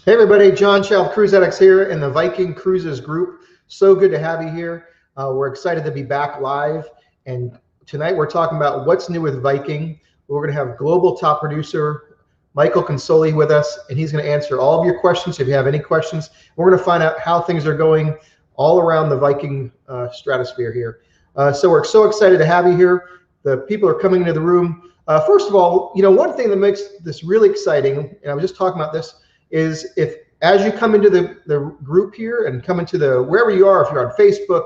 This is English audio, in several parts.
Hey everybody, John Chow, Cruise Addicts here in the Viking Cruises group. So good to have you here. We're excited to be back live. And tonight we're talking about what's new with Viking. We're going to have global top producer Michael Consoli with us, and he's going to answer all of your questions. If you have any questions, we're going to find out how things are going all around the Viking stratosphere here. So we're so excited to have you here. The people are coming into the room. First of all, one thing that makes this really exciting, and I was just talking about this, is if as you come into the group here and come into the wherever you are, if you're on Facebook,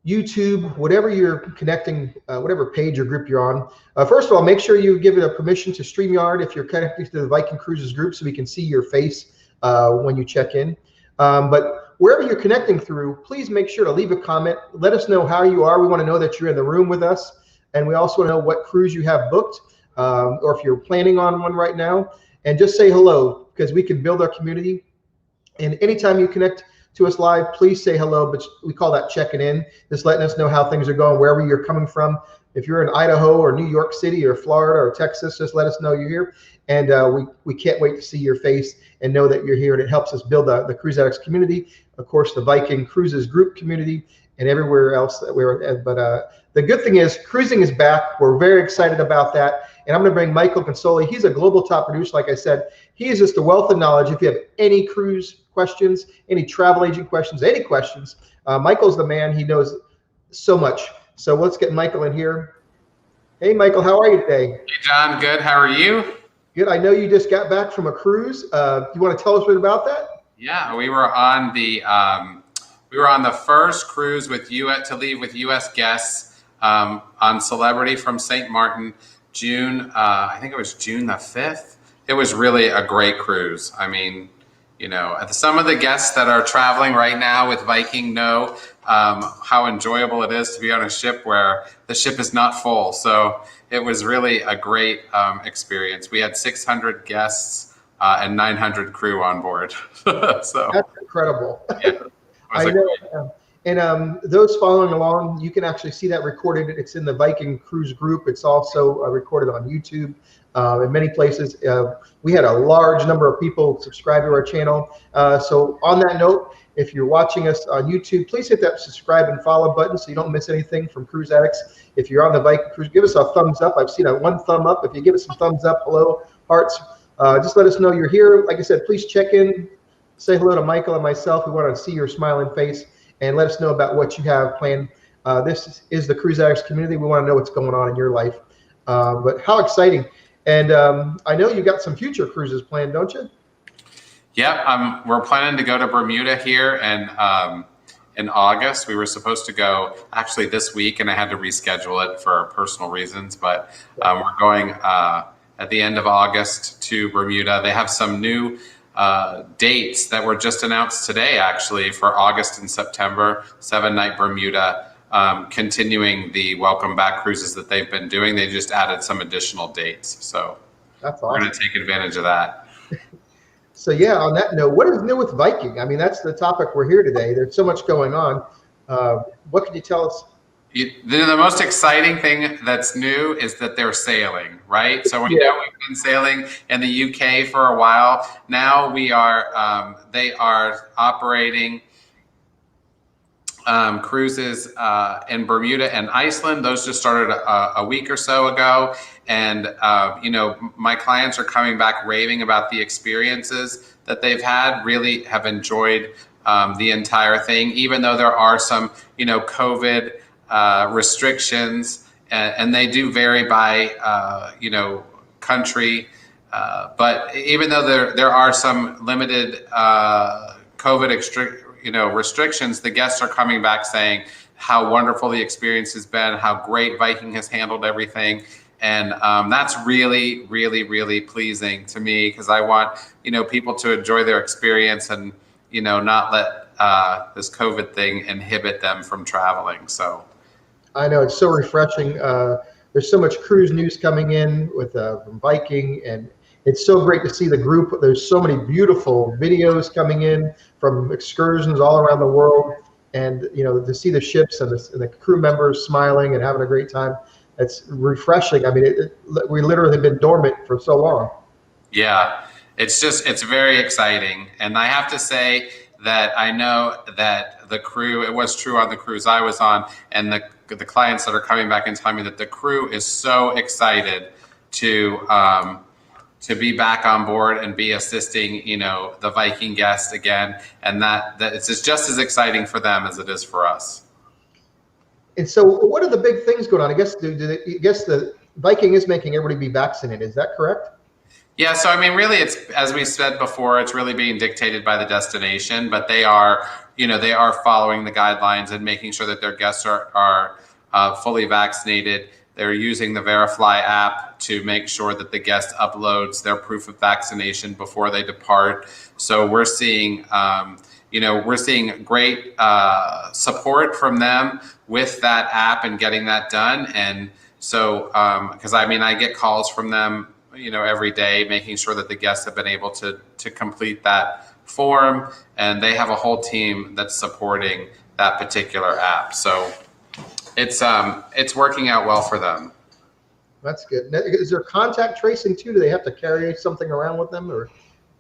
YouTube, whatever you're connecting, whatever page or group you're on, first of all, make sure you give it a permission to StreamYard if you're connected to the Viking Cruises group, so we can see your face when you check in. But wherever you're connecting through, please make sure to leave a comment. Let us know how you are. We want to know that you're in the room with us, and we also want to know what cruise you have booked, or if you're planning on one right now. And just say hello, because we can build our community. And anytime you connect to us live, please say hello, but we call that checking in, just letting us know how things are going, wherever you're coming from. If you're in Idaho or New York City or Florida or Texas, just let us know you're here. And we can't wait to see your face and know that you're here. And it helps us build the Cruise Addicts community, of course, the Viking Cruises group community, and everywhere else that we're at. But the good thing is cruising is back. We're very excited about that. And I'm going to bring Michael Consoli. He's a global top producer, like I said. He is just a wealth of knowledge. If you have any cruise questions, any travel agent questions, any questions, Michael's the man. He knows so much. So let's get Michael in here. Hey, Michael, how are you today? Hey, John, good. How are you? Good. I know you just got back from a cruise. You want to tell us a bit about that? Yeah, we were on the first cruise to leave with U.S. guests on Celebrity from St. Martin. I think it was June the 5th. It was really a great cruise. I mean, some of the guests that are traveling right now with Viking know how enjoyable it is to be on a ship where the ship is not full. So it was really a great experience. We had 600 guests and 900 crew on board. So that's incredible. Yeah, I know. And those following along, you can actually see that recorded. It's in the Viking Cruise group. It's also recorded on YouTube in many places. We had a large number of people subscribe to our channel. So on that note, if you're watching us on YouTube, please hit that subscribe and follow button so you don't miss anything from Cruise Addicts. If you're on the Viking Cruise, give us a thumbs up. I've seen a one thumb up. If you give us some thumbs up, hello, hearts, just let us know you're here. Like I said, please check in, say hello to Michael and myself. We want to see your smiling face, and let us know about what you have planned. This is the Cruise Addicts community. We want to know what's going on in your life. But how exciting. And I know you got some future cruises planned, don't you? Yep, we're planning to go to Bermuda here in August. We were supposed to go actually this week, and I had to reschedule it for personal reasons. But we're going at the end of August to Bermuda. They have some new dates that were just announced today, actually, for August and September, 7-night Bermuda, continuing the welcome back cruises that they've been doing. They just added some additional dates. So that's awesome. We're going to take advantage of that. So yeah, on that note, what is new with Viking? I mean, that's the topic we're here today. There's so much going on. What can you tell us? The most exciting thing that's new is that they're sailing, right? So we've been sailing in the UK for a while. Now they are operating cruises in Bermuda and Iceland. Those just started a week or so ago. And, my clients are coming back raving about the experiences that they've had, really have enjoyed the entire thing, even though there are some, COVID restrictions, and they do vary by country, but even though there are some limited COVID restrictions, the guests are coming back saying how wonderful the experience has been, how great Viking has handled everything, and that's really, really, really pleasing to me, because I want people to enjoy their experience and not let this COVID thing inhibit them from traveling. So I know, it's so refreshing. There's so much cruise news coming in with from Viking, and it's so great to see the group. There's so many beautiful videos coming in from excursions all around the world, and to see the ships and the crew members smiling and having a great time. It's refreshing. I mean, we literally have been dormant for so long. Yeah. it's very exciting. And I have to say that I know that the crew, it was true on the cruise I was on, and the clients that are coming back and telling me that the crew is so excited to be back on board and be assisting, the Viking guest again, and that it's just as exciting for them as it is for us. And so, what are the big things going on? I guess the Viking is making everybody be vaccinated. Is that correct? Yeah, so I mean, really, it's, as we said before, it's really being dictated by the destination, but they are following the guidelines and making sure that their guests are fully vaccinated. They're using the Verifly app to make sure that the guest uploads their proof of vaccination before they depart. So we're seeing, great support from them with that app and getting that done. And so, because I get calls from them, every day, making sure that the guests have been able to complete that form, and they have a whole team that's supporting that particular app. So it's working out well for them. That's good. Now, is there contact tracing too? Do they have to carry something around with them, or?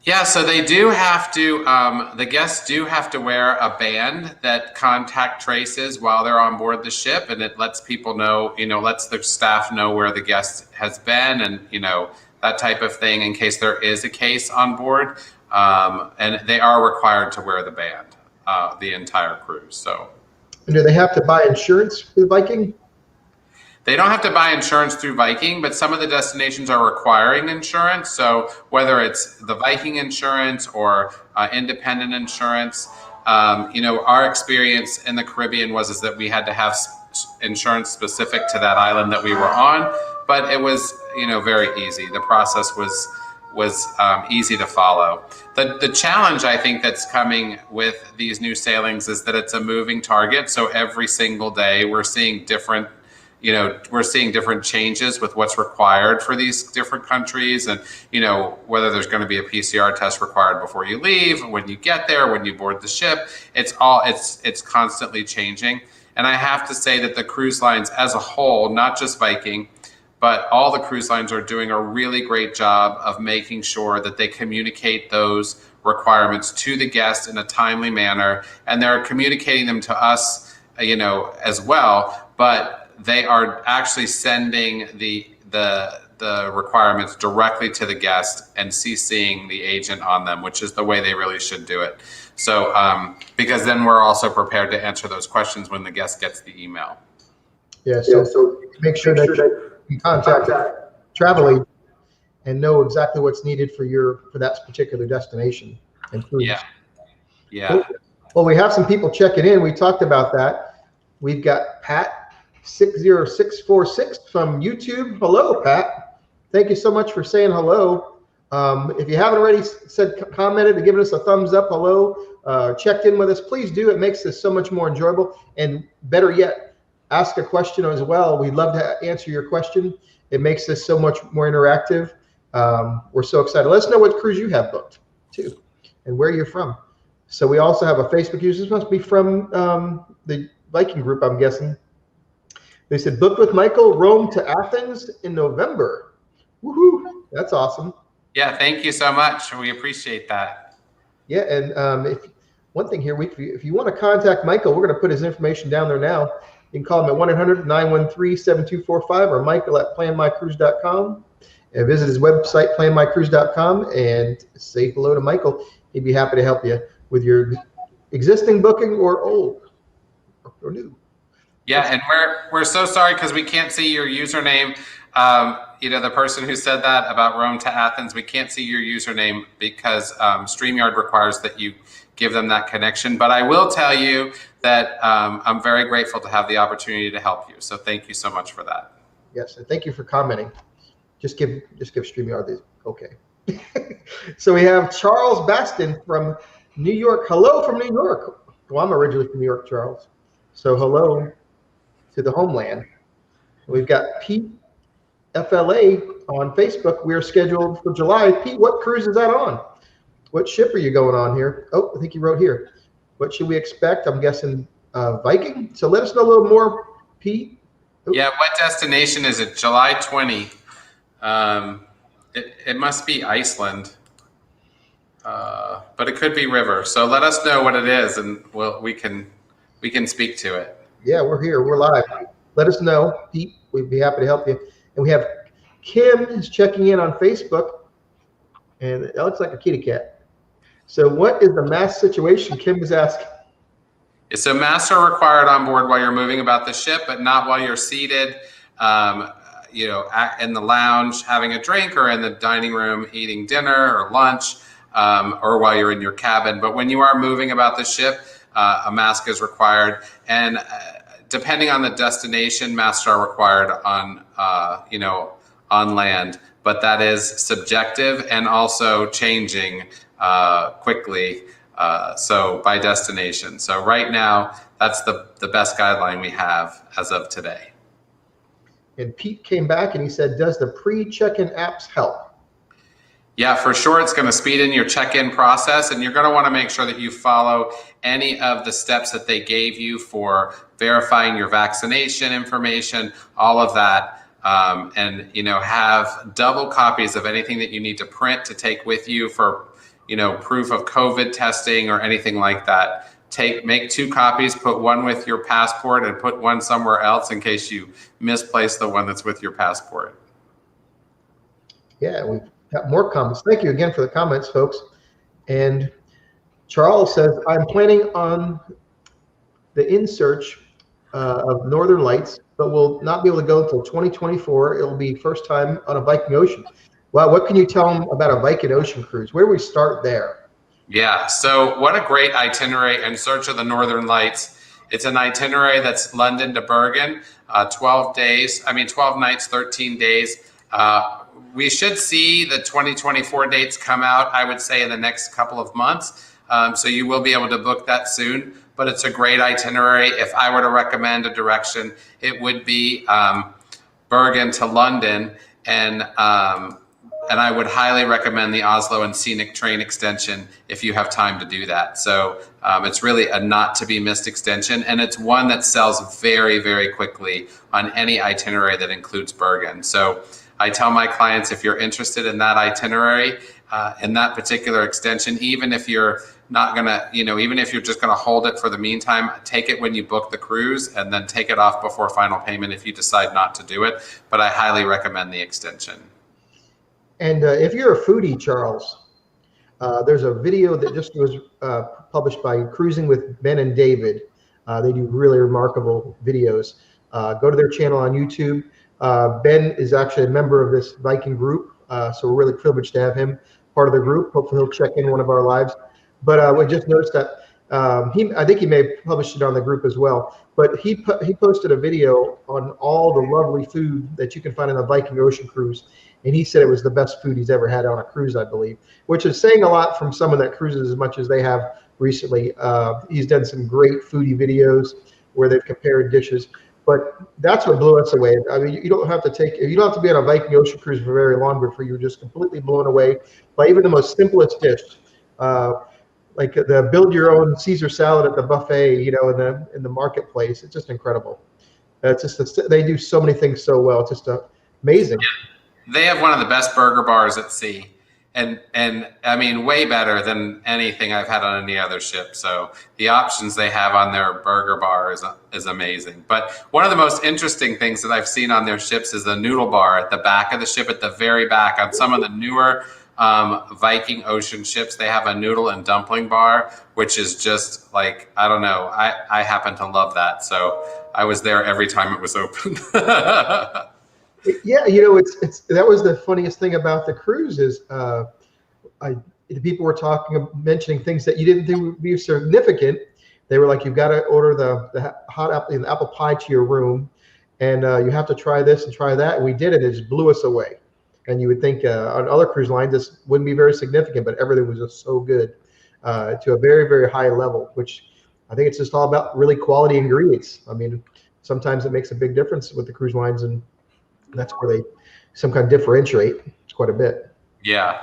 Yeah, so they do have to, the guests do have to wear a band that contact traces while they're on board the ship, and it lets people know, lets the staff know where the guest has been, and, that type of thing in case there is a case on board. And they are required to wear the band, the entire cruise. So. And do they have to buy insurance for the Viking? They don't have to buy insurance through Viking, but some of the destinations are requiring insurance. So whether it's the Viking insurance or independent insurance, our experience in the Caribbean was that we had to have insurance specific to that island that we were on, but it was very easy. The process was easy to follow. The challenge I think that's coming with these new sailings is that it's a moving target. So every single day we're seeing different changes with what's required for these different countries, and whether there's going to be a PCR test required before you leave, when you get there, when you board the ship. It's constantly changing. And I have to say that the cruise lines as a whole, not just Viking, but all the cruise lines are doing a really great job of making sure that they communicate those requirements to the guest in a timely manner, and they're communicating them to us, as well. But they are actually sending the requirements directly to the guest and CCing the agent on them, which is the way they really should do it. So, because then we're also prepared to answer those questions when the guest gets the email. Yeah. So make sure that you contact travel agent and know exactly what's needed for that particular destination and cruise. Yeah. Well, we have some people checking in. We talked about that. We've got Pat 60646 from YouTube. Hello, Pat. Thank you so much for saying hello. If you haven't already commented and given us a thumbs up, hello, checked in with us, please do. It makes this so much more enjoyable, and better yet, ask a question as well. We'd love to answer your question. It makes this so much more interactive. We're so excited. Let us know what cruise you have booked too, and where you're from. So we also have a Facebook user. This must be from the Viking group, I'm guessing. They said, booked with Michael, Rome to Athens in November. Woohoo! That's awesome. Yeah, thank you so much. We appreciate that. Yeah, and one thing here, if you want to contact Michael, we're going to put his information down there now. You can call him at 1-800-913-7245 or michael@planmycruise.com, and visit his website, planmycruise.com, and say hello to Michael. He'd be happy to help you with your existing booking or old or new. Yeah, and we're so sorry because we can't see your username. The person who said that about Rome to Athens, we can't see your username because StreamYard requires that you give them that connection. But I will tell you that I'm very grateful to have the opportunity to help you. So thank you so much for that. Yes, and thank you for commenting. Just give StreamYard these. Okay. So we have Charles Baston from New York. Hello from New York. Well, I'm originally from New York, Charles. So hello to the homeland. We've got Pete FLA on Facebook. We're scheduled for July. Pete, what cruise is that on? What ship are you going on here? Oh, I think you wrote here. What should we expect? I'm guessing Viking. So let us know a little more, Pete. Oops. Yeah, what destination is it? July 20. It must be Iceland. but it could be river. So let us know what it is, and we can speak to it. Yeah, we're here. We're live. Let us know, Pete. We'd be happy to help you. And we have Kim is checking in on Facebook, and it looks like a kitty cat. So what is the mask situation? Kim is asking. So masks are required on board while you're moving about the ship, but not while you're seated, in the lounge having a drink, or in the dining room eating dinner or lunch, or while you're in your cabin. But when you are moving about the ship, a mask is required. And depending on the destination, masks are required on land. But that is subjective and also changing quickly. So by destination. So right now, that's the best guideline we have as of today. And Pete came back and he said, does the pre-check-in apps help? Yeah, for sure. It's going to speed in your check-in process, and you're going to want to make sure that you follow any of the steps that they gave you for verifying your vaccination information, all of that. And have double copies of anything that you need to print to take with you for proof of COVID testing or anything like that. Make 2 copies, put one with your passport and put one somewhere else in case you misplace the one that's with your passport. Yeah, we've got more comments. Thank you again for the comments, folks. And Charles says, I'm planning on the in search of Northern Lights, but will not be able to go until 2024. It'll be first time on a Viking Ocean. Wow, what can you tell them about a Viking Ocean cruise? Where do we start there? Yeah, so what a great itinerary in search of the Northern Lights. It's an itinerary that's London to Bergen, 12 nights, 13 days. We should see the 2024 dates come out, I would say, in the next couple of months. So you will be able to book that soon, but it's a great itinerary. If I were to recommend a direction, it would be Bergen to London, and I would highly recommend the Oslo and Scenic Train extension if you have time to do that. So it's really a not to be missed extension, and it's one that sells very, very quickly on any itinerary that includes Bergen. So I tell my clients, if you're interested in that itinerary, in that particular extension, even if you're not gonna, even if you're just gonna hold it for the meantime, take it when you book the cruise, and then take it off before final payment if you decide not to do it. But I highly recommend the extension. And if you're a foodie, Charles, there's a video that just was published by Cruising with Ben and David. They do really remarkable videos. Go to their channel on YouTube. Ben is actually a member of this Viking group, so we're really privileged to have him part of the group. Hopefully he'll check in one of our lives. But we just noticed that I think he may have published it on the group as well. But he posted a video on all the lovely food that you can find on a Viking Ocean cruise. And he said it was the best food he's ever had on a cruise, I believe, which is saying a lot from someone that cruises as much as they have recently. He's done some great foodie videos where they've compared dishes, but that's what blew us away. I mean, you don't have to be on a Viking Ocean cruise for very long before you're just completely blown away by even the most simplest dish, like the build your own Caesar salad at the buffet, in the marketplace. It's just incredible. It's just they do so many things so well. It's just amazing. They have one of the best burger bars at sea, and I mean, way better than anything I've had on any other ship. So the options they have on their burger bar is amazing. But one of the most interesting things that I've seen on their ships is the Noodle Bar at the back of the ship, at the very back. On some of the newer Viking Ocean ships, they have a noodle and dumpling bar, which is just like, I don't know. I happen to love that. So I was there every time it was open. Yeah, it's that was the funniest thing about the cruise is the people were mentioning things that you didn't think would be significant. They were like, you've got to order the hot apple pie to your room, and you have to try this and try that. And we did it. It just blew us away. And you would think on other cruise lines this wouldn't be very significant, but everything was just so good to a very, very high level, which I think it's just all about really quality ingredients. I mean, sometimes it makes a big difference with the cruise lines, and that's where they some kind of differentiate quite a bit. Yeah.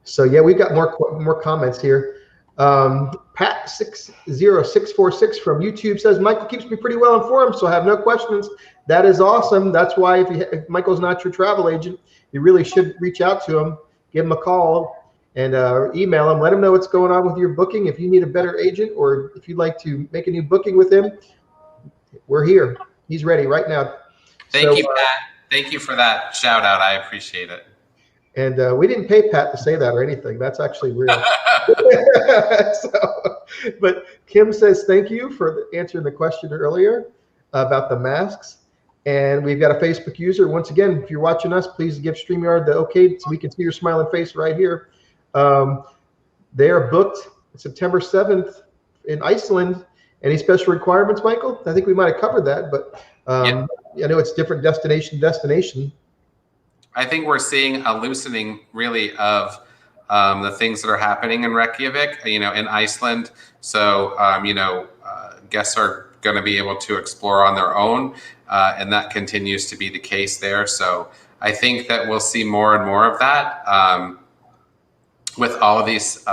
So yeah, we've got more comments here. Pat 60646 from YouTube says Michael keeps me pretty well informed, so I have no questions. That is awesome. That's why if Michael's not your travel agent, you really should reach out to him, give him a call, and email him. Let him know what's going on with your booking. If you need a better agent or if you'd like to make a new booking with him, we're here. He's ready right now. Thank you, Pat. Thank you for that shout out. I appreciate it. And we didn't pay Pat to say that or anything. That's actually real. But Kim says thank you for answering the question earlier about the masks. And we've got a Facebook user. Once again, if you're watching us, please give StreamYard the okay so we can see your smiling face right here. They are booked September 7th in Iceland. Any special requirements, Michael? I think we might have covered that, but I know it's different destination. I think we're seeing a loosening really of the things that are happening in Reykjavik, in Iceland. So, guests are going to be able to explore on their own, and that continues to be the case there. So I think that we'll see more and more of that with all of these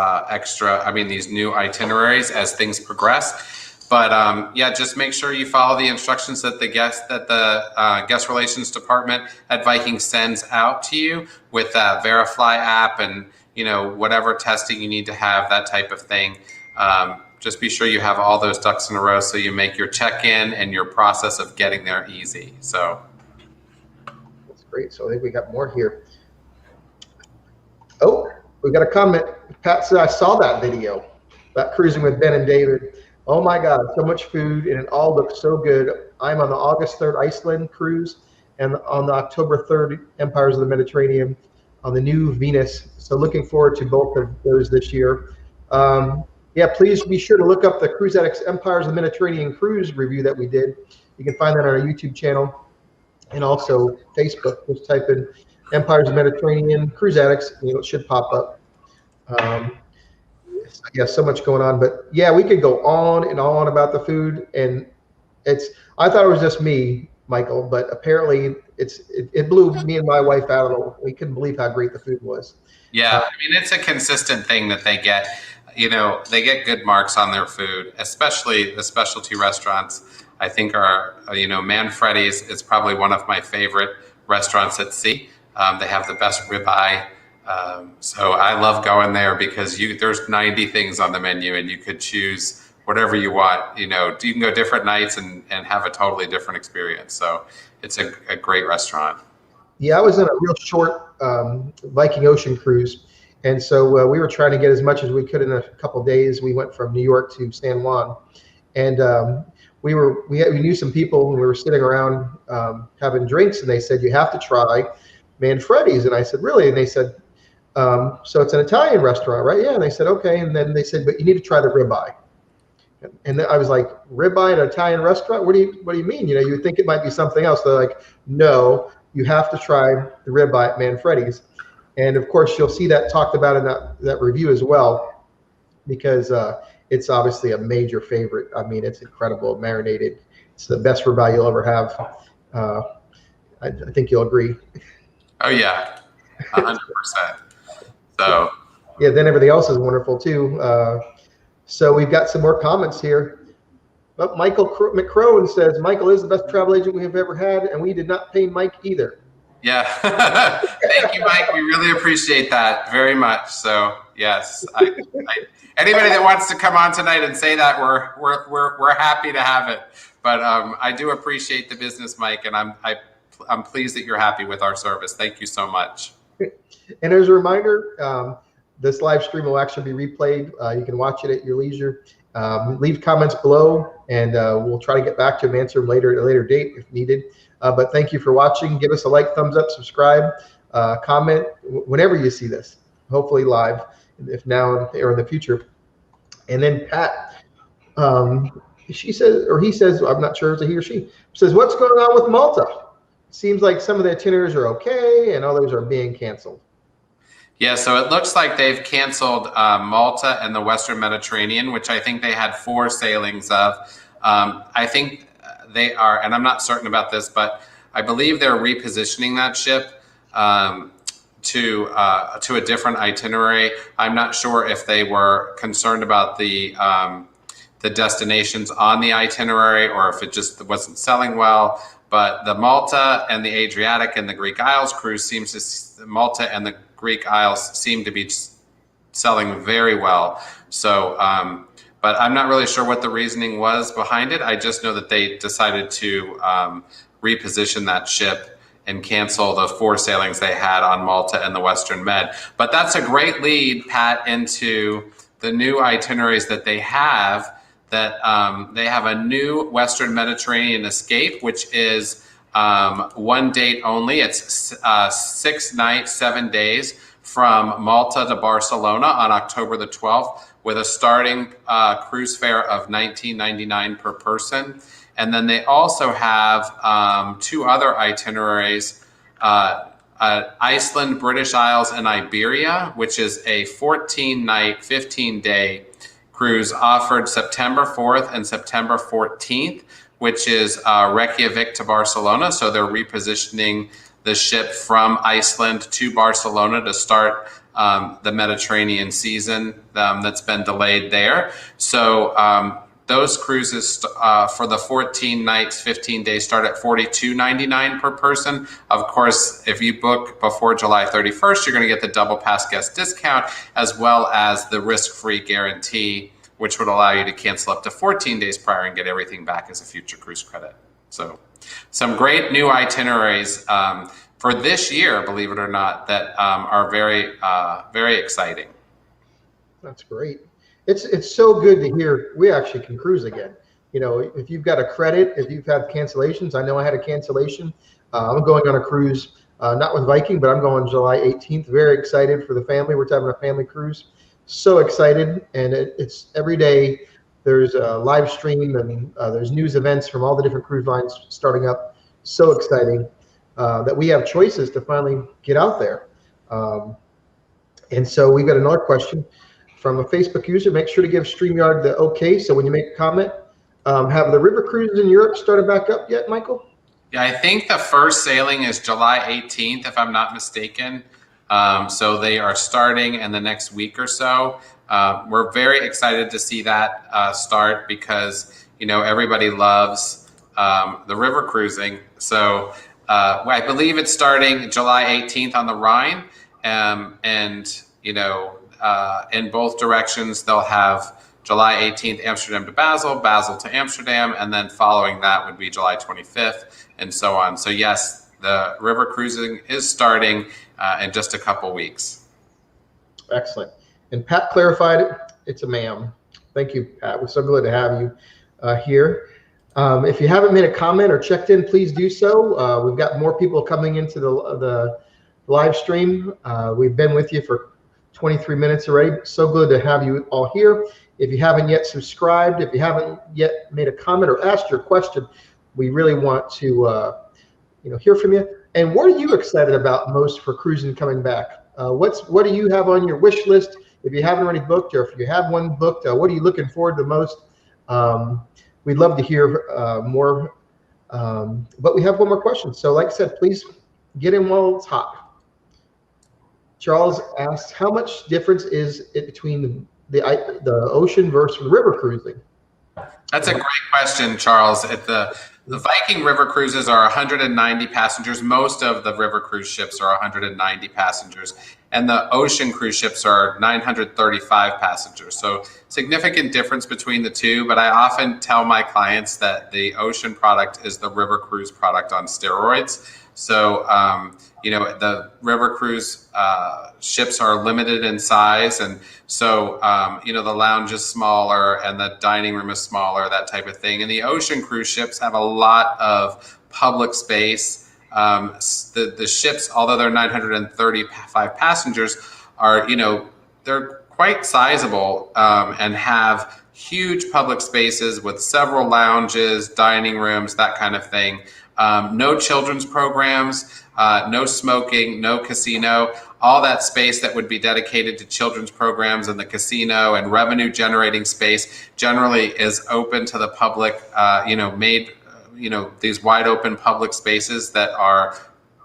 these new itineraries as things progress. But just make sure you follow the instructions that the guest relations department at Viking sends out to you with that Verifly app and whatever testing you need to have, that type of thing. Just be sure you have all those ducks in a row so you make your check-in and your process of getting there easy. So that's great. So I think we got more here. Oh, we got a comment. Pat said, I saw that video about cruising with Ben and David. Oh my God, so much food and it all looks so good. I'm on the August 3rd Iceland cruise and on the October 3rd Empires of the Mediterranean on the new Venus. So looking forward to both of those this year. Please be sure to look up the Cruise Addicts Empires of the Mediterranean cruise review that we did. You can find that on our YouTube channel and also Facebook. Just type in Empires of the Mediterranean Cruise Addicts, it should pop up. So much going on, but we could go on and on about the food, and I thought it was just me, Michael, but apparently it blew me and my wife out of the. We couldn't believe how great the food was. It's a consistent thing that they get. They get good marks on their food, especially the specialty restaurants. I think are Manfredi's is probably one of my favorite restaurants at sea. They have the best ribeye. So I love going there because there's 90 things on the menu and you could choose whatever you want. You can go different nights and have a totally different experience. So it's a great restaurant. I was on a real short Viking Ocean cruise. And so we were trying to get as much as we could in a couple of days. We went from New York to San Juan, and we knew some people and we were sitting around having drinks, and they said, you have to try Manfredi's. And I said, really? And they said, so it's an Italian restaurant, right? Yeah. And they said, okay. And then they said, but you need to try the ribeye. And then I was like, ribeye at an Italian restaurant? What do you mean? You would think it might be something else. They're like, no, you have to try the ribeye at Manfredi's. And of course, you'll see that talked about in that review as well, because it's obviously a major favorite. I mean, it's incredible, marinated. It's the best ribeye you'll ever have. I think you'll agree. Oh yeah, 100%. So then everything else is wonderful too. So we've got some more comments here. But Michael McCrone says, Michael is the best travel agent we have ever had, and we did not pay Mike either. Yeah. Thank you, Mike. We really appreciate that very much. So yes, anybody that wants to come on tonight and say that, we're happy to have it. But I do appreciate the business, Mike, and I'm pleased that you're happy with our service. Thank you so much. And as a reminder, this live stream will actually be replayed. You can watch it at your leisure. Leave comments below, and we'll try to get back to them, answer them later at a later date if needed. But thank you for watching. Give us a like, thumbs up, subscribe, comment whenever you see this, hopefully live, if now or in the future. And then Pat, she says, or he says, I'm not sure if it's a he or she, says, what's going on with Malta? Seems like some of the itineraries are okay and others are being canceled. Yeah, so it looks like they've canceled Malta and the Western Mediterranean, which I think they had 4 sailings of. I think they are, and I'm not certain about this, but I believe they're repositioning that ship to a different itinerary. I'm not sure if they were concerned about the destinations on the itinerary or if it just wasn't selling well. But the Malta and the Adriatic and the Greek Isles cruise Malta and the Greek Isles seem to be selling very well. So, but I'm not really sure what the reasoning was behind it. I just know that they decided to reposition that ship and cancel the 4 sailings they had on Malta and the Western Med. But that's a great lead, Pat, into the new itineraries that they have. That they have a new Western Mediterranean escape, which is 1 date only. It's 6 nights, 7 days from Malta to Barcelona on October the 12th, with a starting cruise fare of $19.99 per person. And then they also have 2 other itineraries, Iceland, British Isles, and Iberia, which is a 14-night, 15-day cruise offered September 4th and September 14th, which is Reykjavik to Barcelona. So they're repositioning the ship from Iceland to Barcelona to start the Mediterranean season that's been delayed there. So those cruises for the 14 nights, 15 days start at $42.99 per person. Of course, if you book before July 31st, you're going to get the double pass guest discount, as well as the risk-free guarantee, which would allow you to cancel up to 14 days prior and get everything back as a future cruise credit. So some great new itineraries for this year, believe it or not, that are very, very exciting. That's great. It's so good to hear we actually can cruise again. You know, if you've got a credit, if you've had cancellations, I know I had a cancellation. I'm going on a cruise, not with Viking, but I'm going July 18th. Very excited for the family. We're having a family cruise. So excited. And it's every day there's a live stream and there's news events from all the different cruise lines starting up. So exciting that we have choices to finally get out there. And so we've got another question from a Facebook user. Make sure to give StreamYard the okay. So when you make a comment, have the river cruises in Europe started back up yet, Michael? Yeah, I think the first sailing is July 18th, if I'm not mistaken. So they are starting in the next week or so. We're very excited to see that start because, you know, everybody loves the river cruising. So I believe it's starting July 18th on the Rhine. And, you know, in both directions, they'll have July 18th, Amsterdam to Basel, Basel to Amsterdam, and then following that would be July 25th, and so on. So yes, the river cruising is starting in just a couple weeks. Excellent. And Pat clarified it. It's a ma'am. Thank you, Pat. We're so glad to have you here. If you haven't made a comment or checked in, please do so. We've got more people coming into the live stream. We've been with you for 23 minutes already. So good to have you all here. If you haven't yet subscribed, if you haven't yet made a comment or asked your question, we really want to hear from you. And what are you excited about most for cruising coming back? What do you have on your wish list? If you haven't already booked, or if you have one booked, what are you looking forward to most? We'd love to hear more. But we have one more question. So like I said, please get in while it's hot. Charles asks, how much difference is it between the ocean versus river cruising? That's a great question, Charles. The Viking river cruises are 190 passengers. Most of the river cruise ships are 190 passengers. And the ocean cruise ships are 935 passengers. So significant difference between the two. But I often tell my clients that the ocean product is the river cruise product on steroids. So, the river cruise ships are limited in size. And so, the lounge is smaller and the dining room is smaller, that type of thing. And the ocean cruise ships have a lot of public space. The ships, although they're 935 passengers, are, they're quite sizable and have huge public spaces with several lounges, dining rooms, that kind of thing. No children's programs, no smoking, no casino. All that space that would be dedicated to children's programs and the casino and revenue generating space generally is open to the public, these wide open public spaces that are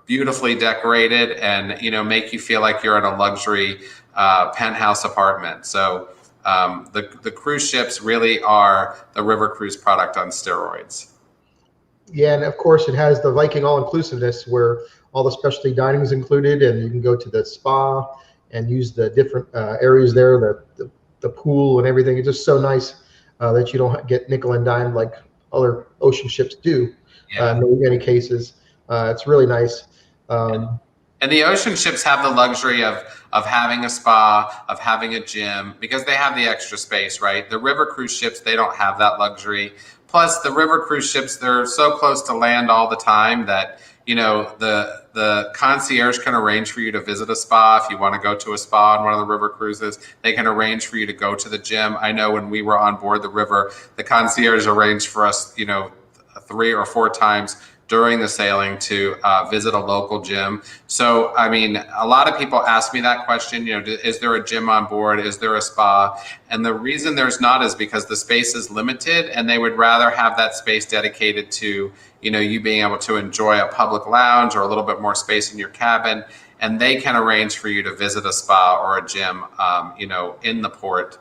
beautifully decorated and, make you feel like you're in a luxury penthouse apartment. So the cruise ships really are the river cruise product on steroids. Yeah, and of course it has the Viking all-inclusiveness where all the specialty dining is included, and you can go to the spa, and use the different areas there, the pool and everything. It's just so nice that you don't get nickel and dime like other ocean ships do. In many cases. It's really nice. And the ocean ships have the luxury of having a spa, of having a gym, because they have the extra space, right? The river cruise ships, they don't have that luxury. Plus, the river cruise ships, they're so close to land all the time that, you know, the concierge can arrange for you to visit a spa. If you want to go to a spa on one of the river cruises, they can arrange for you to go to the gym. I know when we were on board the river, the concierge arranged for us, you know, 3 or 4 times during the sailing to visit a local gym. So, I mean, a lot of people ask me that question, you know, is there a gym on board? Is there a spa? And the reason there's not is because the space is limited, and they would rather have that space dedicated to, you know, you being able to enjoy a public lounge or a little bit more space in your cabin. And they can arrange for you to visit a spa or a gym, you know, in the port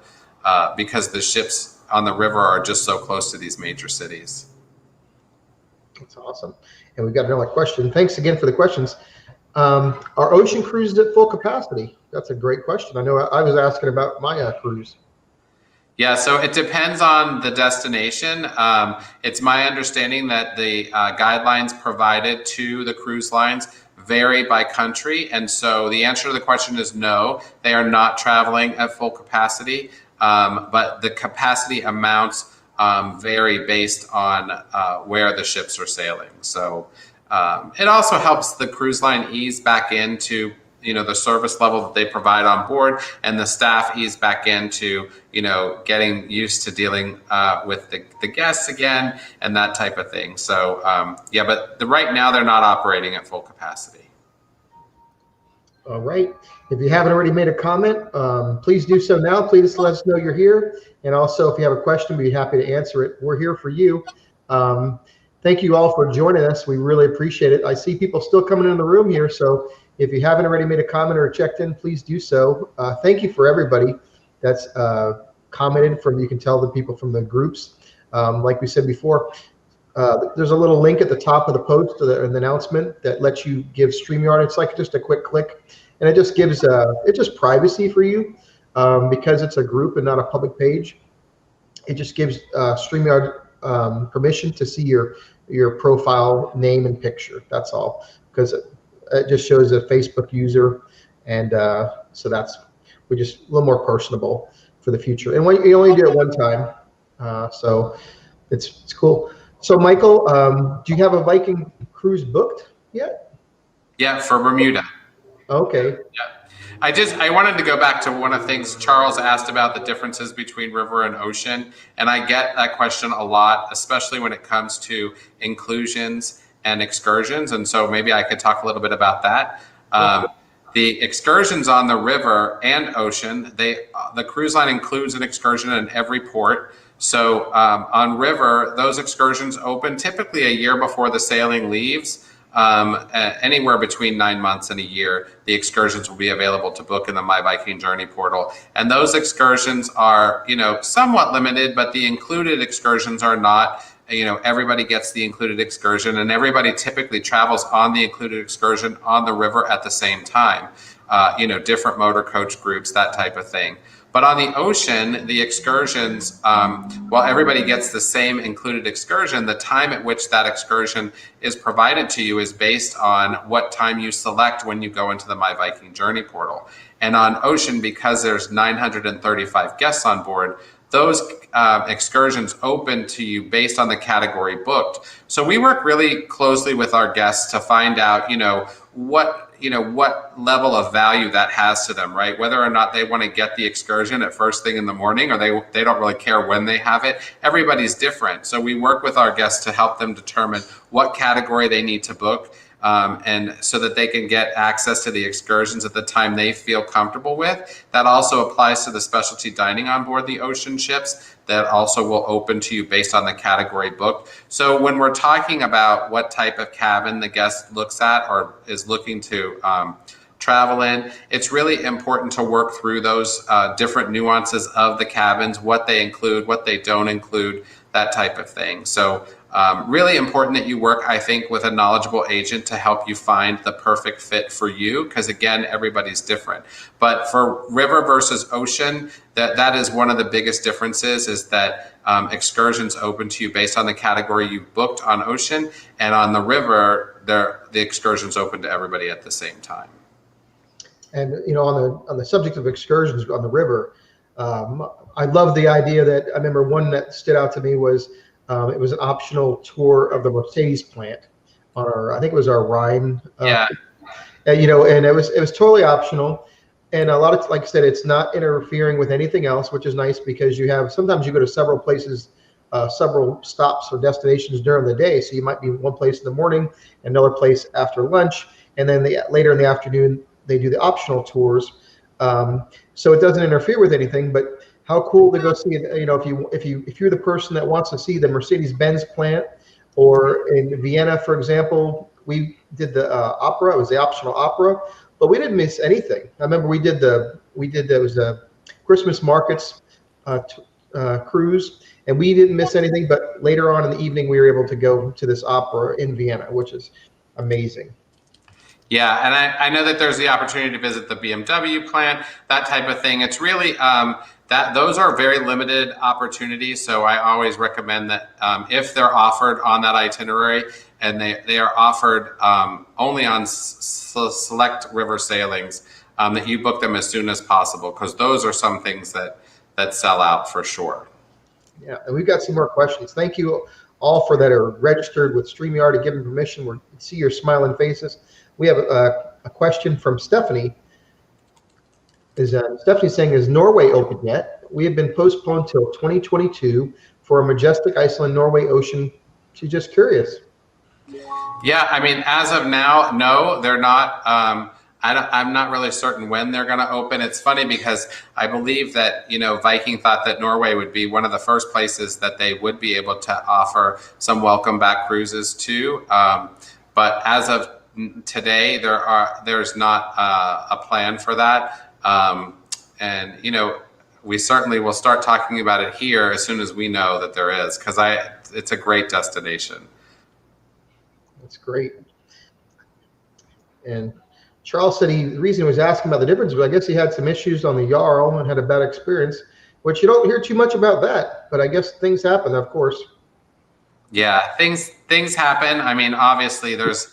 because the ships on the river are just so close to these major cities. That's awesome. And we've got another question. Thanks again for the questions. Are ocean cruises at full capacity? That's a great question. I know I was asking about my cruise. Yeah, so it depends on the destination. It's my understanding that the guidelines provided to the cruise lines vary by country. And so the answer to the question is no, they are not traveling at full capacity, but the capacity amounts vary based on where the ships are sailing. So it also helps the cruise line ease back into, you know, the service level that they provide on board, and the staff ease back into, you know, getting used to dealing with the guests again and that type of thing. So yeah, but right now they're not operating at full capacity. All right. If you haven't already made a comment, please do so now. Please let us know you're here. And also, if you have a question, we'd be happy to answer it. We're here for you. Thank you all for joining us. We really appreciate it. I see people still coming in the room here. So if you haven't already made a comment or checked in, please do so. Thank you for everybody that's commented. You can tell the people from the groups. Like we said before, there's a little link at the top of the post, an announcement that lets you give StreamYard. It's like just a quick click, and it just gives privacy for you because it's a group and not a public page. It just gives StreamYard permission to see your profile name and picture. That's all, because it just shows a Facebook user, and so we're just a little more personable for the future. And you only do it one time, so it's cool. So Michael, do you have a Viking cruise booked yet? Yeah, for Bermuda. Okay. Yeah. I wanted to go back to one of the things Charles asked about, the differences between river and ocean. And I get that question a lot, especially when it comes to inclusions and excursions. And so maybe I could talk a little bit about that. The excursions on the river and ocean, the cruise line includes an excursion in every port. So on river, those excursions open typically a year before the sailing leaves. Anywhere between 9 months and a year, the excursions will be available to book in the My Viking Journey portal. And those excursions are, you know, somewhat limited, but the included excursions are not. You know, everybody gets the included excursion, and everybody typically travels on the included excursion on the river at the same time. You know, different motor coach groups, that type of thing. But on the ocean, the excursions, while everybody gets the same included excursion, the time at which that excursion is provided to you is based on what time you select when you go into the My Viking Journey portal. And on ocean, because there's 935 guests on board, those excursions open to you based on the category booked. So we work really closely with our guests to find out, what level of value that has to them, right? Whether or not they want to get the excursion at first thing in the morning, or they don't really care when they have it. Everybody's different. So we work with our guests to help them determine what category they need to book, and so that they can get access to the excursions at the time they feel comfortable with. That also applies to the specialty dining on board the ocean ships. That also will open to you based on the category booked. So when we're talking about what type of cabin the guest looks at or is looking to travel in, it's really important to work through those different nuances of the cabins, what they include, what they don't include, that type of thing. So really important that you work, I think, with a knowledgeable agent to help you find the perfect fit for you, because again, everybody's different. But for river versus ocean, that is one of the biggest differences, is that excursions open to you based on the category you booked on ocean, and on the river, the excursions open to everybody at the same time. And on the subject of excursions on the river, I love the idea that I remember one that stood out to me was it was an optional tour of the Mercedes plant on I think it was our Rhine. Yeah. And it was totally optional. And a lot of, like I said, it's not interfering with anything else, which is nice, because sometimes you go to several places, several stops or destinations during the day. So you might be one place in the morning, another place after lunch, and then later in the afternoon, they do the optional tours. So it doesn't interfere with anything, but how cool to go see it. If you're the person that wants to see the Mercedes-Benz plant, or in Vienna, for example, we did the opera. It was the optional opera, but we didn't miss anything. I remember we did it was a Christmas markets cruise, and we didn't miss anything. But later on in the evening, we were able to go to this opera in Vienna, which is amazing. Yeah, and I know that there's the opportunity to visit the BMW plant, that type of thing. It's really those are very limited opportunities. So I always recommend that if they're offered on that itinerary, and they are offered only on select river sailings, that you book them as soon as possible, because those are some things that sell out for sure. Yeah, and we've got some more questions. Thank you all for that are registered with StreamYard to give them permission. We see your smiling faces. We have a question from Stephanie. Stephanie saying, is Norway open yet? We have been postponed till 2022 for a majestic Iceland, Norway ocean. She's just curious. Yeah, I mean, as of now, no, they're not. I'm not really certain when they're going to open. It's funny because I believe that, Viking thought that Norway would be one of the first places that they would be able to offer some welcome back cruises to. But as of today, there's not a plan for that. And, we certainly will start talking about it here as soon as we know that there is, because it's a great destination. That's great. And Charles said the reason he was asking about the difference was I guess he had some issues on the Jarl and had a bad experience, which you don't hear too much about that, but I guess things happen, of course. Yeah, things happen. I mean, obviously there's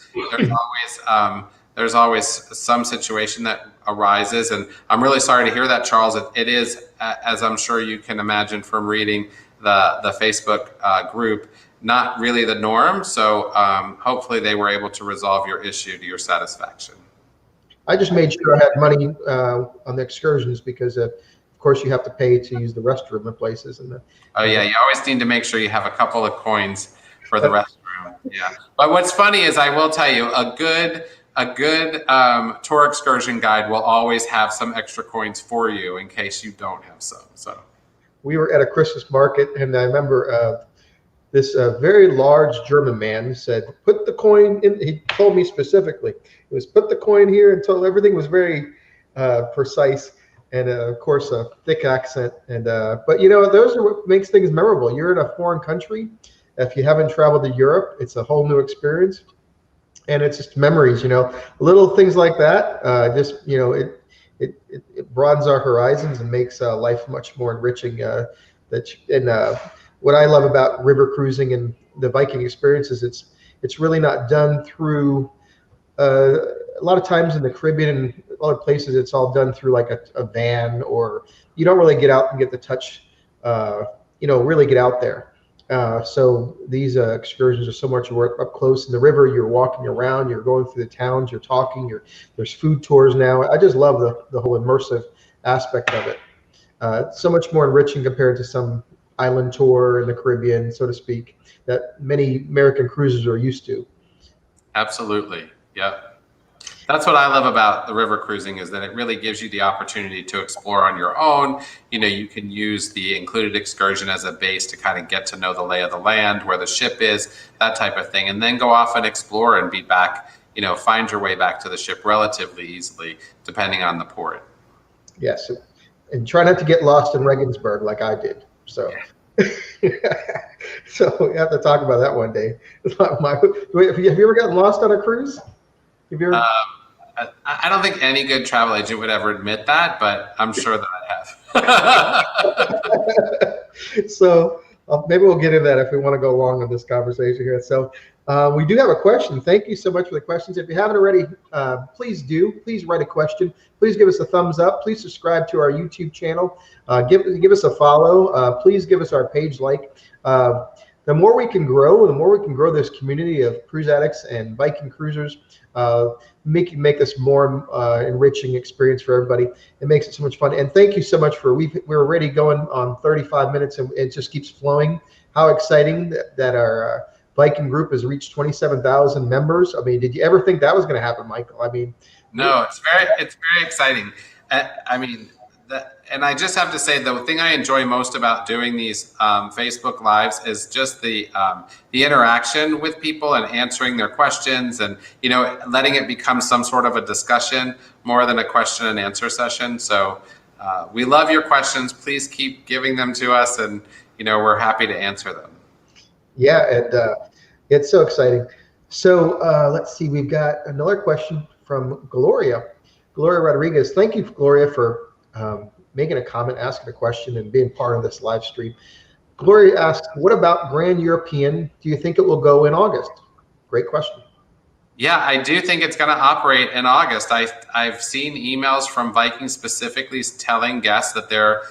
always some situation that arises, and I'm really sorry to hear that, Charles. It is, as I'm sure you can imagine from reading the Facebook group, not really the norm. So hopefully they were able to resolve your issue to your satisfaction. I just made sure I had money on the excursions because, of course, you have to pay to use the restroom in places. Oh yeah, you always need to make sure you have a couple of coins for the restroom. Yeah, but what's funny is I will tell you a good tour excursion guide will always have some extra coins for you in case you don't have some. So we were at a Christmas market, and I remember this very large German man said, "Put the coin in." He told me specifically, it was put the coin here, until everything was very precise, and of course a thick accent. And but those are what makes things memorable. You're in a foreign country. If you haven't traveled to Europe, it's a whole new experience, and it's just memories. Little things like that. It broadens our horizons and makes life much more enriching. What I love about river cruising and the Viking experience is it's really not done through a lot of times in the Caribbean and other places, it's all done through like a van, or you don't really get out and get the touch, really get out there. So these excursions are so much work up close in the river. You're walking around, you're going through the towns, you're talking, there's food tours now. I just love the whole immersive aspect of it. It's so much more enriching compared to some island tour in the Caribbean, so to speak, that many American cruisers are used to. Absolutely. Yep. That's what I love about the river cruising, is that it really gives you the opportunity to explore on your own. You can use the included excursion as a base to kind of get to know the lay of the land, where the ship is, that type of thing, and then go off and explore and be back, find your way back to the ship relatively easily, depending on the port. Yes. And try not to get lost in Regensburg like I did. So So we have to talk about that one day. Have you ever gotten lost on a cruise? Have you ever? I don't think any good travel agent would ever admit that, but I'm sure that I have. So maybe we'll get into that if we want to go along with this conversation here. So we do have a question. Thank you so much for the questions. If you haven't already, please do. Please write a question. Please give us a thumbs up. Please subscribe to our YouTube channel. Give us a follow. Please give us our page like. The more we can grow, the more we can grow this community of cruise addicts and Viking cruisers, make this more enriching experience for everybody. It makes it so much fun. And thank you so much we're already going on 35 minutes and it just keeps flowing. How exciting that our Viking group has reached 27,000 members. I mean, did you ever think that was going to happen, Michael? I mean, no, it's very exciting. I mean, and I just have to say, the thing I enjoy most about doing these Facebook Lives is just the interaction with people and answering their questions, and letting it become some sort of a discussion more than a question and answer session. So we love your questions. Please keep giving them to us, and we're happy to answer them. Yeah, and it's so exciting. So let's see, we've got another question from Gloria Rodriguez. Thank you, Gloria, for making a comment, asking a question, and being part of this live stream. Gloria asks, what about Grand European? Do you think it will go in August? Great question. Yeah, I do think it's going to operate in August. I've seen emails from Viking specifically telling guests that their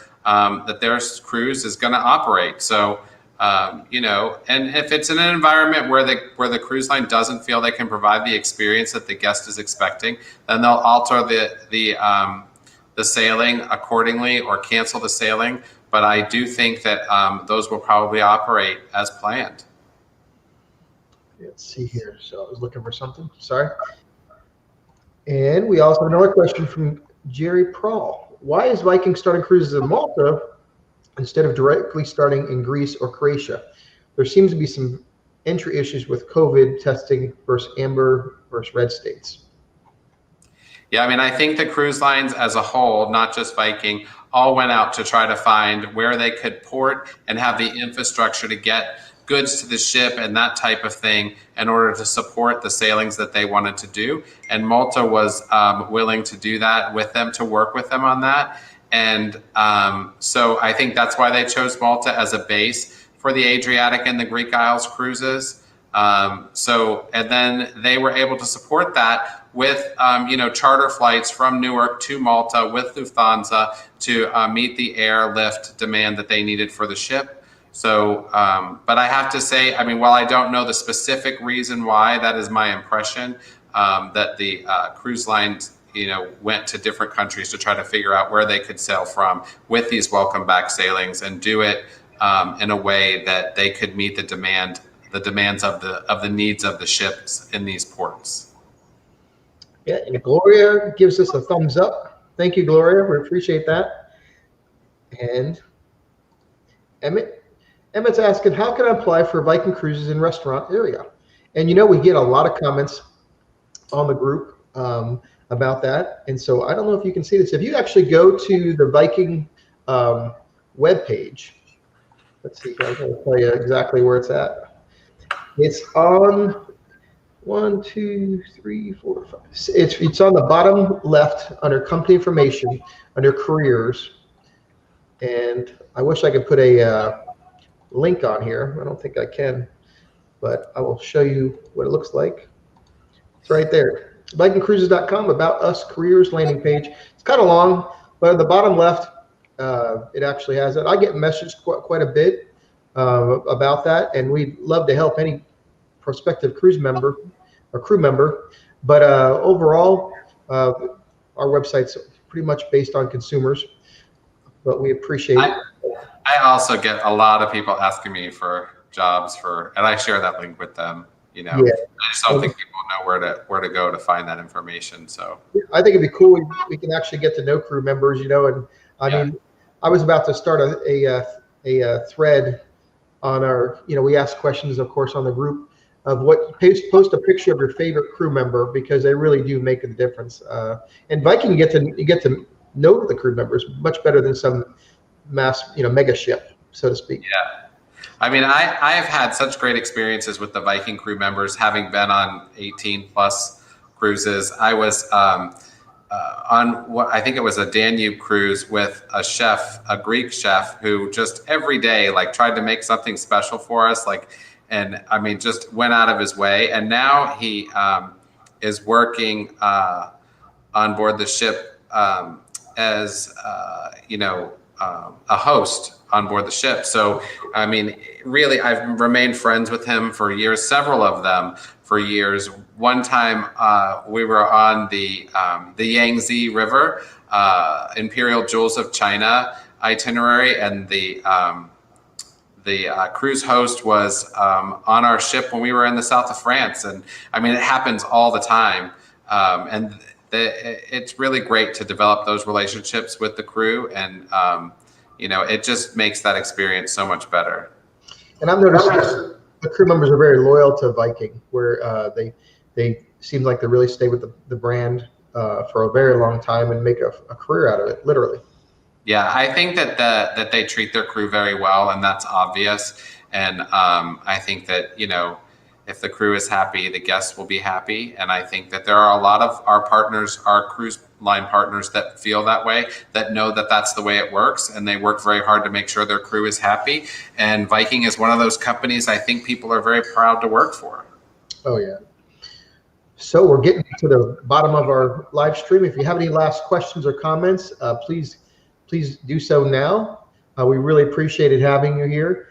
cruise is going to operate. So, and if it's in an environment where the cruise line doesn't feel they can provide the experience that the guest is expecting, then they'll alter the sailing accordingly or cancel the sailing. But I do think that those will probably operate as planned. Let's see here. So I was looking for something. Sorry. And we also have another question from Jerry Prawl. Why is Viking starting cruises in Malta instead of directly starting in Greece or Croatia? There seems to be some entry issues with COVID testing versus amber versus red states. Yeah, I mean, I think the cruise lines as a whole, not just Viking, all went out to try to find where they could port and have the infrastructure to get goods to the ship and that type of thing in order to support the sailings that they wanted to do. And Malta was willing to do that with them, to work with them on that. And so I think that's why they chose Malta as a base for the Adriatic and the Greek Isles cruises. And then they were able to support that with charter flights from Newark to Malta with Lufthansa to meet the airlift demand that they needed for the ship. So, but I have to say, I mean, while I don't know the specific reason why, that is my impression, that the cruise lines, went to different countries to try to figure out where they could sail from with these welcome back sailings and do it in a way that they could meet the demands of the needs of the ships in these ports. Yeah, and Gloria gives us a thumbs up. Thank you, Gloria. We appreciate that. And Emmett's asking, how can I apply for Viking Cruises in restaurant area? And we get a lot of comments on the group about that. And so I don't know if you can see this. If you actually go to the Viking webpage, let's see, I'm going to tell you exactly where it's at. It's on 1, 2, 3, 4, 5. It's on the bottom left under company information, under careers. And I wish I could put a link on here. I don't think I can, but I will show you what it looks like. It's right there. VikingCruises.com, about us careers landing page. It's kind of long, but at the bottom left, it actually has it. I get messaged quite a bit about that, and we'd love to help any prospective cruise member or crew member. But overall, our website's pretty much based on consumers, but we appreciate it. I also get a lot of people asking me for jobs and I share that link with them. Yeah. I just don't think people know where to go to find that information. So I think it'd be cool. We can actually get to know crew members, and I mean, I was about to start a thread on our, we ask questions, of course, on the group of post a picture of your favorite crew member, because they really do make a difference. And Viking, you get to know the crew members much better than some mass, mega ship. so to speak. Yeah. I mean, I have had such great experiences with the Viking crew members, having been on 18 plus cruises. I was on what I think it was a Danube cruise with a chef, a Greek chef, who just every day like tried to make something special for us, and I mean, just went out of his way. And now he is working on board the ship as a host on board the ship. So, I mean, really, I've remained friends with him for years, several of them for years. One time we were on the Yangtze River, Imperial Jewels of China itinerary, and the cruise host was on our ship when we were in the south of France. And I mean, it happens all the time. It's really great to develop those relationships with the crew, and it just makes that experience so much better. And I've noticed the crew members are very loyal to Viking, where they seem like they really stay with the brand for a very long time and make a career out of it, literally. Yeah, I think that they treat their crew very well, and that's obvious. And I think that if the crew is happy, the guests will be happy. And I think that there are a lot of our partners, our cruise line partners, that feel that way, that know that that's the way it works. And they work very hard to make sure their crew is happy. And Viking is one of those companies I think people are very proud to work for. Oh, yeah. So we're getting to the bottom of our live stream. If you have any last questions or comments, please do so now. We really appreciated having you here.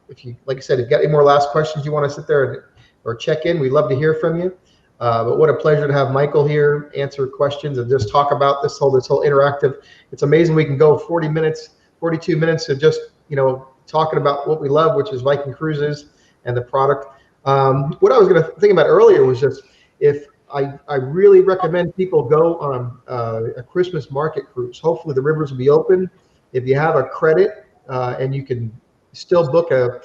If you, like I said, if you got any more last questions you want to sit there or check in, we'd love to hear from you. But what a pleasure to have Michael here, answer questions, and just talk about this whole interactive. It's amazing we can go 40 minutes, 42 minutes of just talking about what we love, which is Viking Cruises and the product. What I was going to think about earlier was just if I really recommend people go on a Christmas market cruise. Hopefully the rivers will be open. If you have a credit and you can still book a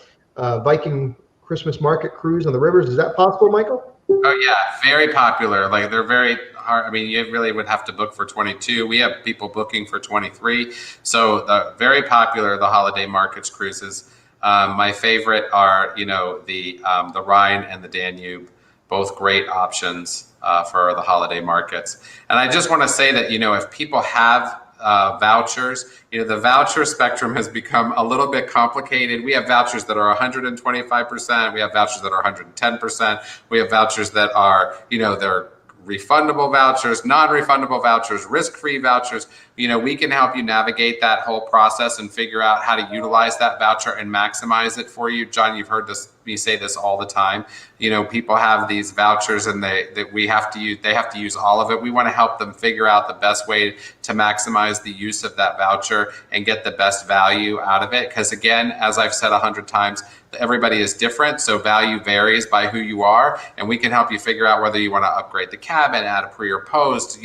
Viking Christmas market cruise on the rivers. Is that possible, Michael? Oh yeah, very popular. Like, they're very hard. I mean, you really would have to book for 22. We have people booking for 23. So very popular, the holiday markets cruises. My favorite are, the Rhine and the Danube, both great options for the holiday markets. And I just want to say that, if people have vouchers, the voucher spectrum has become a little bit complicated. We have vouchers that are 125%. We have vouchers that are 110%. We have vouchers that are, they're refundable vouchers, non-refundable vouchers, risk-free vouchers. We can help you navigate that whole process and figure out how to utilize that voucher and maximize it for you. John, you've heard me say this all the time. People have these vouchers and they have to use all of it. We want to help them figure out the best way to maximize the use of that voucher and get the best value out of it. Because again, as I've said 100 times, everybody is different, so value varies by who you are, and we can help you figure out whether you want to upgrade the cabin, add a pre or post,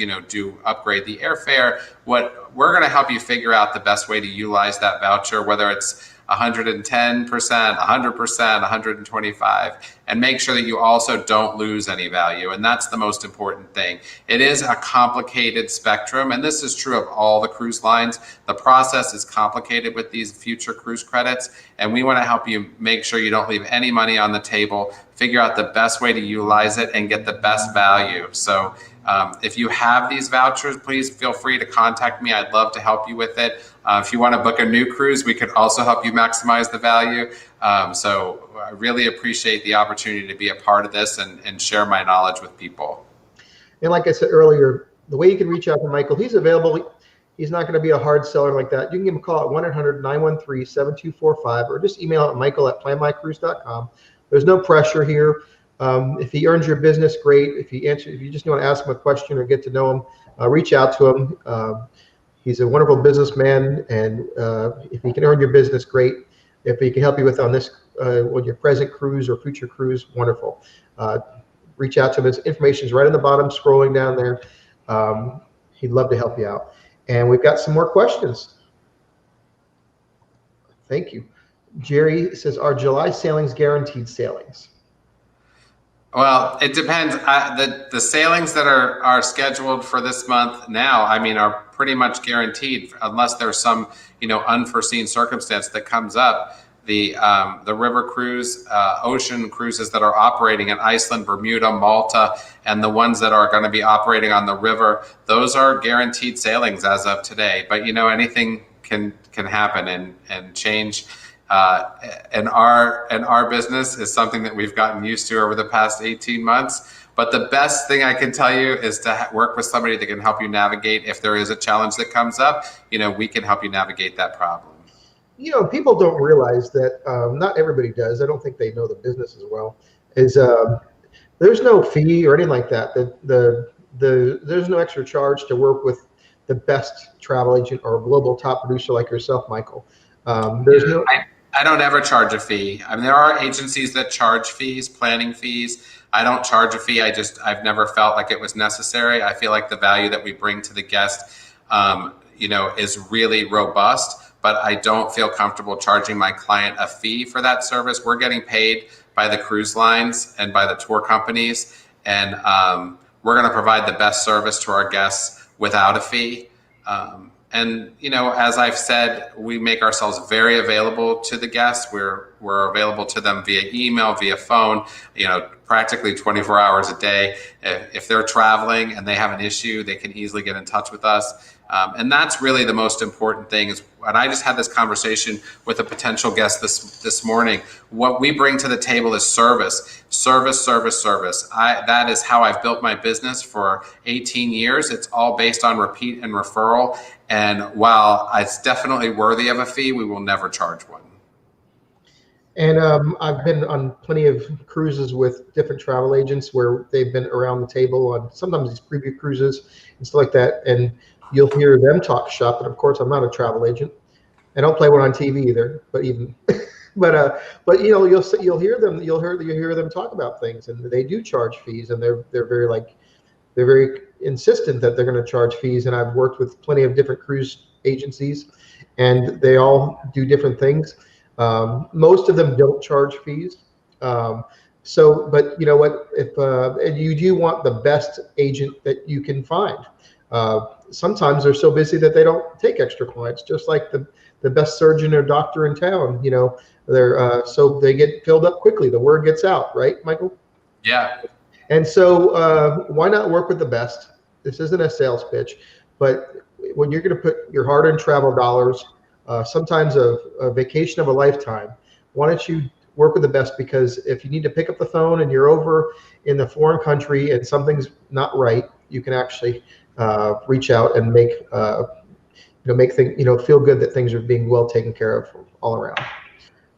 upgrade the airfare. We're going to help you figure out the best way to utilize that voucher, whether it's 110%, 100%, 125%, and make sure that you also don't lose any value. And that's the most important thing. It is a complicated spectrum, and this is true of all the cruise lines. The process is complicated with these future cruise credits, and we want to help you make sure you don't leave any money on the table, figure out the best way to utilize it, and get the best value. So if you have these vouchers, please feel free to contact me. I'd love to help you with it. If you want to book a new cruise, we could also help you maximize the value. So I really appreciate the opportunity to be a part of this and share my knowledge with people. And like I said earlier, the way you can reach out to Michael, he's available. He's not going to be a hard seller like that. You can give him a call at 1-800-913-7245 or just email at michael@planmycruise.com. There's no pressure here. If he earns your business, great. If you just want to ask him a question or get to know him, reach out to him. He's a wonderful businessman, and if he can earn your business, great. If he can help you with your present cruise or future cruise, wonderful. Reach out to him. His information is right on the bottom, scrolling down there. He'd love to help you out. And we've got some more questions. Thank you. Jerry says, are July sailings guaranteed sailings? Well, it depends. The sailings that are scheduled for this month now, I mean, are pretty much guaranteed unless there's some unforeseen circumstance that comes up. The river cruise, ocean cruises that are operating in Iceland, Bermuda, Malta, and the ones that are going to be operating on the river, those are guaranteed sailings as of today. But anything can happen and change. And our business is something that we've gotten used to over the past 18 months. But the best thing I can tell you is to work with somebody that can help you navigate. If there is a challenge that comes up, we can help you navigate that problem. People don't realize that, not everybody does. I don't think they know the business as well. There's no fee or anything like that. There's no extra charge to work with the best travel agent or global top producer like yourself, Michael. I don't ever charge a fee. I mean, there are agencies that charge fees, planning fees. I don't charge a fee. I've never felt like it was necessary. I feel like the value that we bring to the guest, is really robust, but I don't feel comfortable charging my client a fee for that service. We're getting paid by the cruise lines and by the tour companies, and we're going to provide the best service to our guests without a fee. And as I've said, we make ourselves very available to the guests. We're available to them via email, via phone, practically 24 hours a day. If they're traveling and they have an issue, they can easily get in touch with us. And that's really the most important thing. And I just had this conversation with a potential guest this morning. What we bring to the table is service. That is how I've built my business for 18 years. It's all based on repeat and referral. And while it's definitely worthy of a fee, we will never charge one. And I've been on plenty of cruises with different travel agents where they've been around the table on sometimes these preview cruises and stuff like that. And you'll hear them talk shop. And of course, I'm not a travel agent. I don't play one on TV either. But you'll hear them talk about things, and they do charge fees, and they're very insistent that they're going to charge fees. And I've worked with plenty of different cruise agencies, and they all do different things. Most of them don't charge fees. But you know what? And you do want the best agent that you can find. Sometimes they're so busy that they don't take extra clients, just like the best surgeon or doctor in town. So they get filled up quickly. The word gets out, right, Michael? Yeah. And so why not work with the best? This isn't a sales pitch, but when you're going to put your hard-earned travel dollars, sometimes a vacation of a lifetime, why don't you work with the best? Because if you need to pick up the phone and you're over in the foreign country and something's not right, you can actually reach out and make things, feel good that things are being well taken care of all around.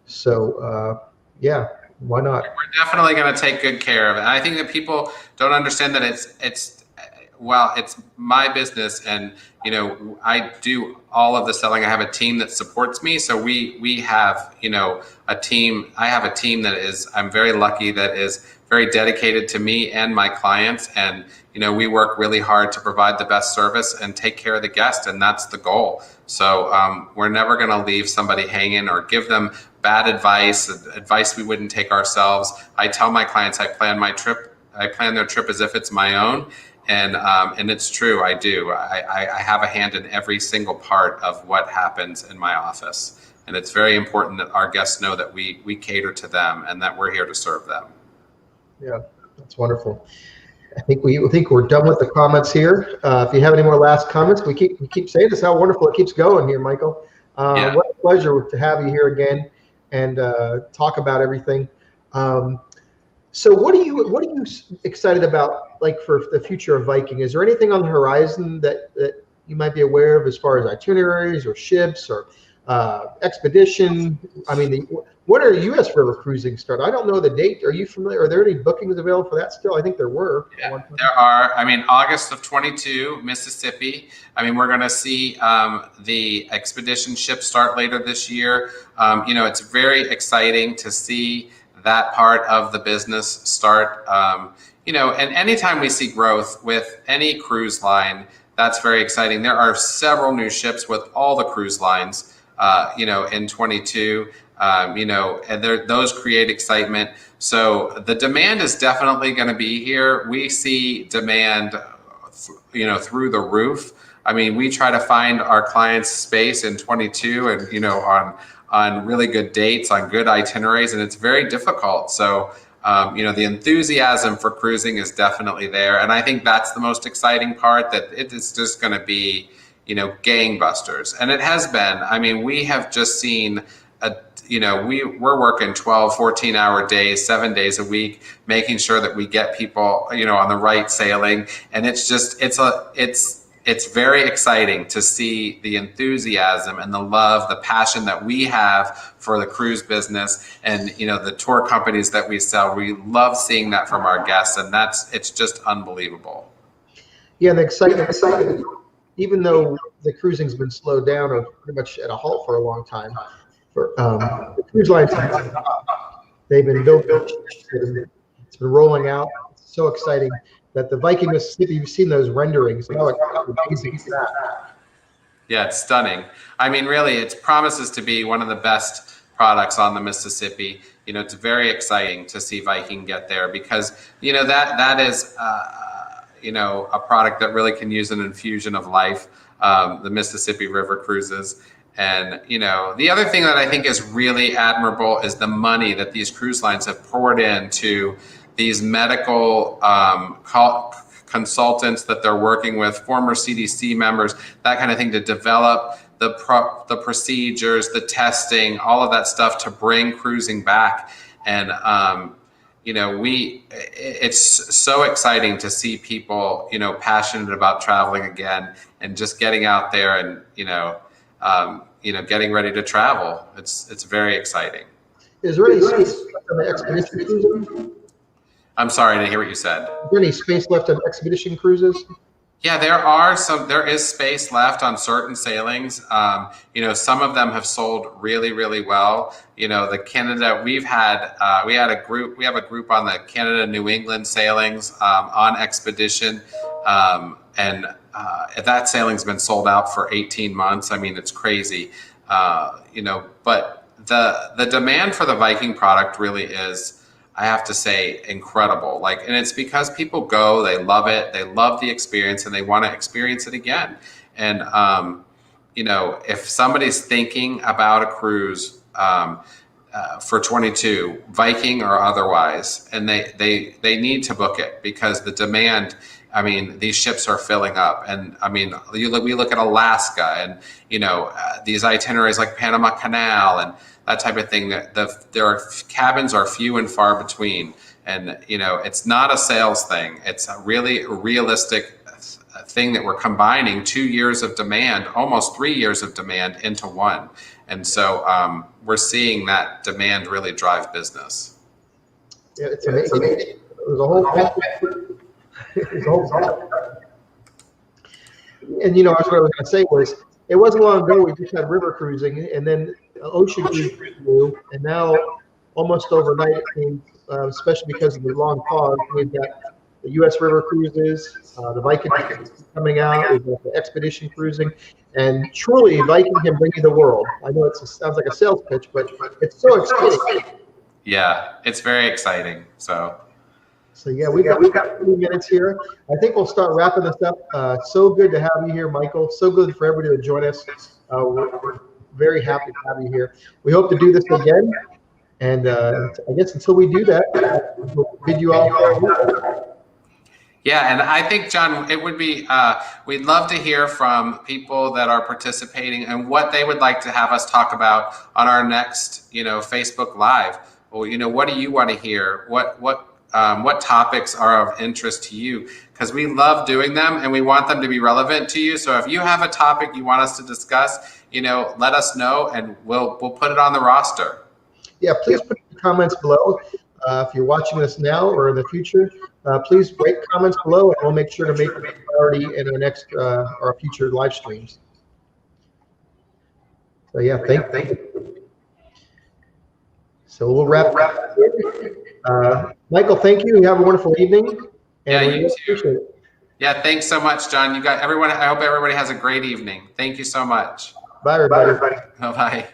So why not? We're definitely going to take good care of it. And I think that people don't understand that it's my business, and I do all of the selling. I have a team that supports me. So we have a team. I have a team I'm very lucky, that is very dedicated to me and my clients, and we work really hard to provide the best service and take care of the guest, and that's the goal. So we're never going to leave somebody hanging or give them bad advice we wouldn't take ourselves. I tell my clients I plan their trip as if it's my own, and it's true. I do. I have a hand in every single part of what happens in my office, and it's very important that our guests know that we cater to them and that we're here to serve them. Yeah, that's wonderful. I think we're done with the comments here. If you have any more last comments, we keep saying this, how wonderful it keeps going here, Michael. What a pleasure to have you here again and talk about everything. So what are you excited about, like, for the future of Viking? Is there anything on the horizon that you might be aware of as far as itineraries or ships or expedition? I mean, when are U.S. river cruising start? I don't know the date. Are you familiar? Are there any bookings available for that still? I think there were. Yeah, there are. I mean, August of 22, Mississippi. I mean, we're going to see the expedition ship start later this year. It's very exciting to see that part of the business start. And anytime we see growth with any cruise line, that's very exciting. There are several new ships with all the cruise lines, in 22. And those create excitement. So the demand is definitely going to be here. We see demand, through the roof. I mean, we try to find our clients space in 22 and, on really good dates, on good itineraries, and it's very difficult. So, the enthusiasm for cruising is definitely there. And I think that's the most exciting part, that it is just going to be, gangbusters. And it has been. I mean, we have just seen we're working 12, 14-hour days, 7 days a week, making sure that we get people, on the right sailing. And it's just, it's very exciting to see the enthusiasm and the love, the passion that we have for the cruise business and, the tour companies that we sell. We love seeing that from our guests, and it's just unbelievable. Yeah, the excitement, even though the cruising's been slowed down or pretty much at a halt for a long time, the cruise lines, they've been built. It's been rolling out. It's so exciting that the Viking Mississippi, you've seen those renderings. How amazing is that? Yeah, it's stunning. I mean, really, it promises to be one of the best products on the Mississippi. It's very exciting to see Viking get there because, that is, a product that really can use an infusion of life, the Mississippi River Cruises. And, the other thing that I think is really admirable is the money that these cruise lines have poured into these medical consultants that they're working with, former CDC members, that kind of thing, to develop the procedures, the testing, all of that stuff to bring cruising back. And, it's so exciting to see people, passionate about traveling again and just getting out there and, getting ready to travel. It's very exciting. Is there any space left on the expedition cruises? I'm sorry, I didn't hear what you said. Is there any space left on expedition cruises? Yeah, there is space left on certain sailings. Some of them have sold really, really well. The Canada, we have a group on the Canada New England sailings on expedition. And that sailing's been sold out for 18 months. I mean, it's crazy. But the demand for the Viking product really is, I have to say, incredible. And it's because people go, they love it, they love the experience, and they want to experience it again. And if somebody's thinking about a cruise for 22, Viking or otherwise, and they need to book it because the demand. I mean, these ships are filling up, and I mean, we look at Alaska, and these itineraries like Panama Canal and that type of thing. Cabins are few and far between, and it's not a sales thing. It's a really realistic thing that we're combining 2 years of demand, almost 3 years of demand into one, and so we're seeing that demand really drive business. Yeah, it's amazing. There's a whole. And what I was going to say was, it wasn't long ago we just had river cruising, and then ocean cruising grew, and now almost overnight it came, especially because of the long pause, we've got the U.S. river cruises, the Viking coming out, we've got the expedition cruising, and truly Viking can bring you the world. I know it sounds like a sales pitch, but it's so exciting. Yeah, it's very exciting. So yeah, we've got 3 minutes here. I think we'll start wrapping this up. So good to have you here, Michael. So good for everybody to join us. We're very happy to have you here. We hope to do this again. And I guess until we do that, we'll bid you all farewell. Yeah, and I think, John, it would be, we'd love to hear from people that are participating and what they would like to have us talk about on our next, Facebook Live. Well, what do you want to hear? What topics are of interest to you? Because we love doing them and we want them to be relevant to you. So if you have a topic you want us to discuss, let us know and we'll put it on the roster. Yeah, please put your comments below. If you're watching this now or in the future, please rate comments below, and we'll make sure to make it a priority in our next our future live streams. So yeah, thank you. So we'll wrap up here. Michael, thank you. Have a wonderful evening. Yeah, you too. Yeah, thanks so much, John. You got everyone. I hope everybody has a great evening. Thank you so much. Bye, everybody. Bye.